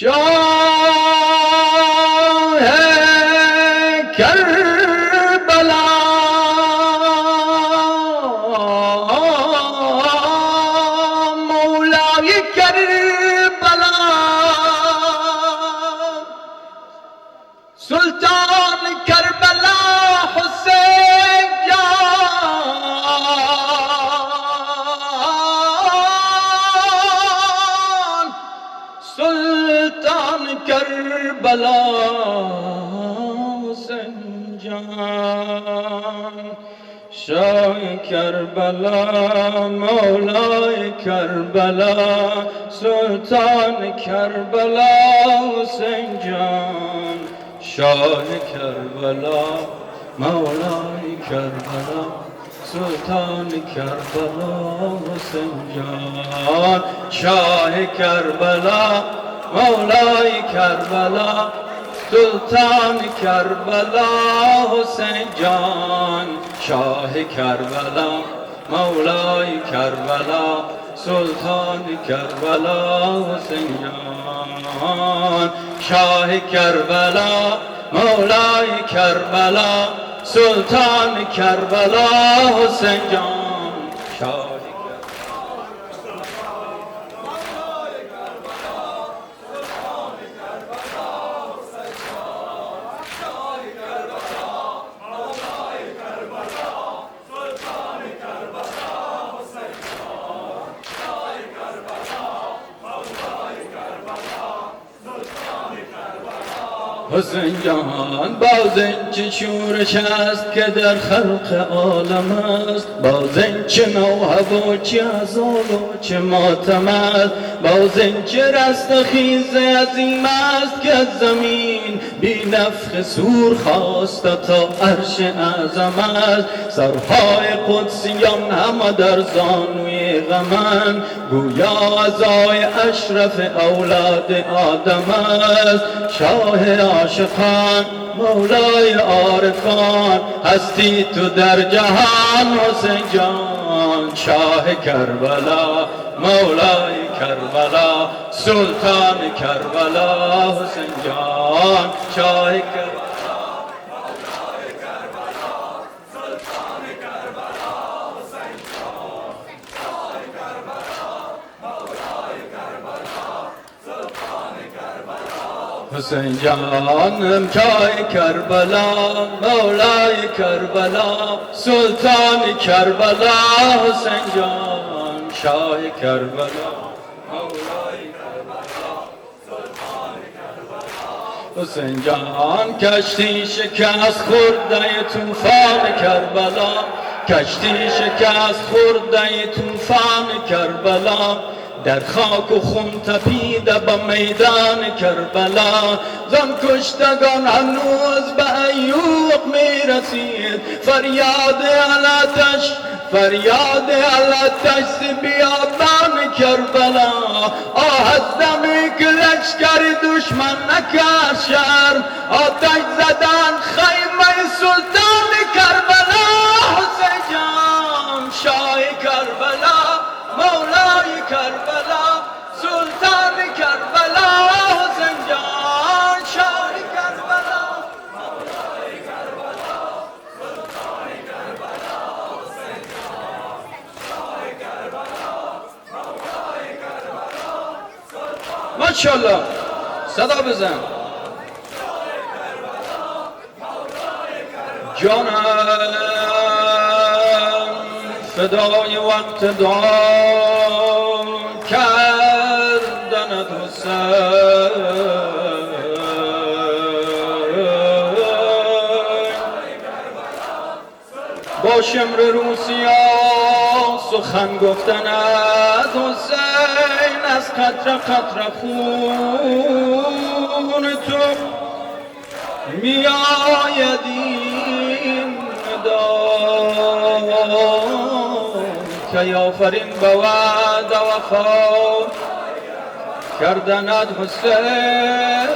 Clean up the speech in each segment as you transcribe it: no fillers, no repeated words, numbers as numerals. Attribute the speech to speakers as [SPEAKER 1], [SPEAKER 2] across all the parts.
[SPEAKER 1] شاه کربلا مولای کربلا سلطان کربلا حسین جان سلطان کربلا حسین جان شاه کربلا مولای کربلا سلطان کربلا حسین جان شاه کربلا مولای کربلا سلطان کربلا حسین جان شاه کربلا مولای کربلا سلطان کربلا حسین جان شاه کربلا مولای کربلا سلطان کربلا حسین جان شاه کربلا مولای کربلا سلطان کربلا حسین جان شاه حسین جان باز اینچه شورش است که در خلق عالم است باز اینچه موهب و چه ازال و چه ماتم است باز اینچه رست خیز عظیم است که از زمین بی نفخ سور خواسته تا عرش اعظم است سرهای قدسیان همه در زانوی غمند گویا عزای اشرف اولاد آدم است شاه عاشقان مولای عارفان هستی تو در جهان حسین جان شاه کربلا مولای کربلا سلطان کربلا حسین جان شاه کربلا حسین جان شاه کربلا مولای کربلا سلطان کربلا حسین جان شاه کربلا مولای کربلا سلطان کربلا حسین جان کشتی شکست خورده طوفان کربلا کشتی شکست خورده طوفان کربلا در خاک و خون تپیده به میدان کربلا زن کشتگان هنوز به ایوب میرسید فریاد علتش فریاد علتش بیابان کربلا آه از دمی که لشکر دشمن نکرد شرم آتش زدن خیمه سلطان کربلا حسین جان شاه کربلا مولای کربلا سلطان کربلا حسین جان شاه کربلا مولای کربلا سلطان کربلا حسین جان شاه کربلا مولای کربلا سلطان ماشاءالله صدا بزن جانم فدای وقت دعا کردنت حسین با شمر روسیا سخن گفتنت حسین از قطره قطره خون تو میآید این که آفرین به وعد و وفا کردنت حسین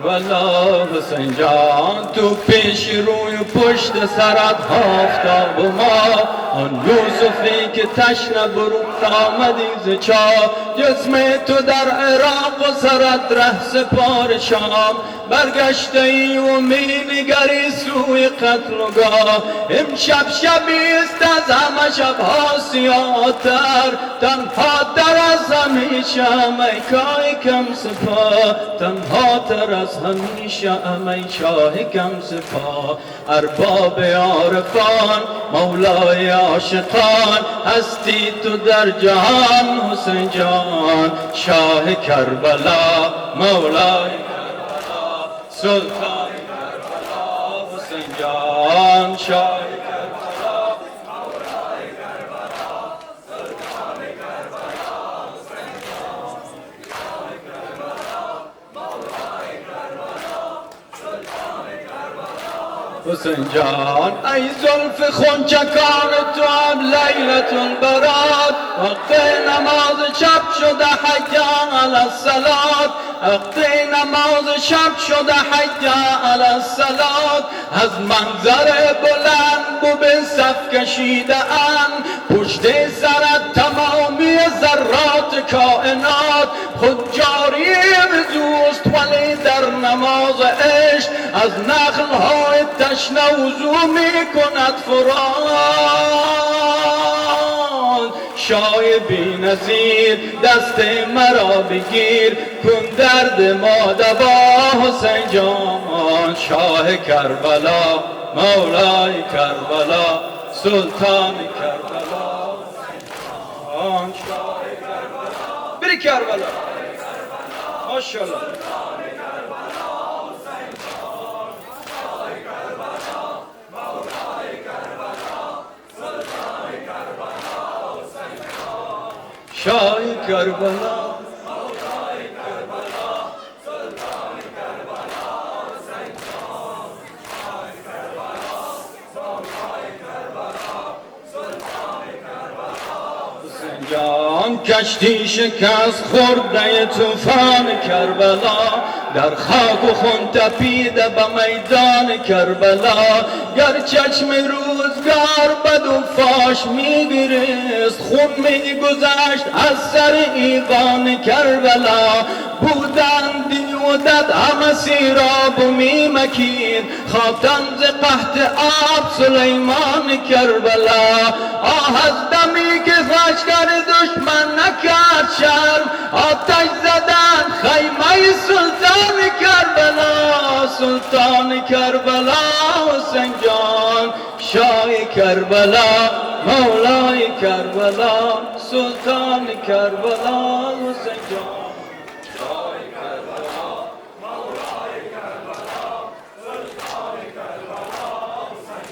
[SPEAKER 1] والا حسین جان تو پیش روی پشت سرت آفتاب ما، آن یوسفی که تشنه برون آمدی ز چاه، جسم تو در عراق و سرت ره سپار شام، برگشته ای و می نگری سوی قتلگاه. امشب شبیست از همه شبها سیاه‌تر، تنها تر از همیشه ای کای کم سپاه، تنها تر از همیشه ای شاه کم سپاه. ارباب عارفان مولای عاشقان، هستی تو در جهان حسین جان، شاه کربلا مولای کربلا، سلطان کربلا حسین جان، شاه کربلا مولای کربلا، سلطان کربلا حسین جان، شاه کربلا مولای کربلا، سلطان کربلا حسین جان. ای زلف خونچکان تو هم لیلت البرات، وقت نماز شب شده حی علی الصلات، وقت نماز شب شده حی علی الصلات. از منظر بلند بو به صف کشیده اند، پشت سرت تمامی ذرات کائنات، خود جاری وضوست ولی در نماز عشق، از نخل‌های تشنه وضو می کند فرات. شاه بی نظیر دست مرا بگیر، کن درد ما دوا حسین جان، شاه کربلا مولای کربلا، سلطان کربلا حسین جان، شاه کربلا. بری کربلا ماشاءالله. شاه کربلا مولای کربلا، سلطان کربلا حسین جان، شاه کربلا مولای کربلا، سلطان کربلا حسین جان. کشتی شکست خورده طوفان کربلا، در خاک و خون تپیده به میدان کربلا. گر چشم روزگار بد و فاش میگریست، خون میگذشت از سر ایوان کربلا. بودند و دد همه سیراب و میمکید، خواستن ز قحط آب سلیمان کربلا. آه از دمی که لشکر دشمن نکرد شرم، آتش زدن خیمه سلطان کربلا، سلطان کربلا حسین جان، شاه کربلا مولای کربلا، سلطان کربلا حسین جان، شاه کربلا مولای کربلا، سلطان کربلا حسین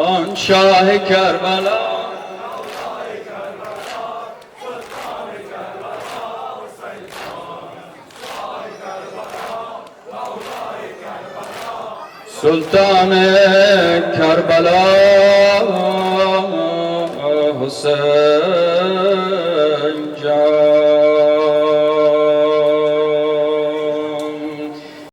[SPEAKER 1] جان، شاه کربلا. سلطان کربلا حسین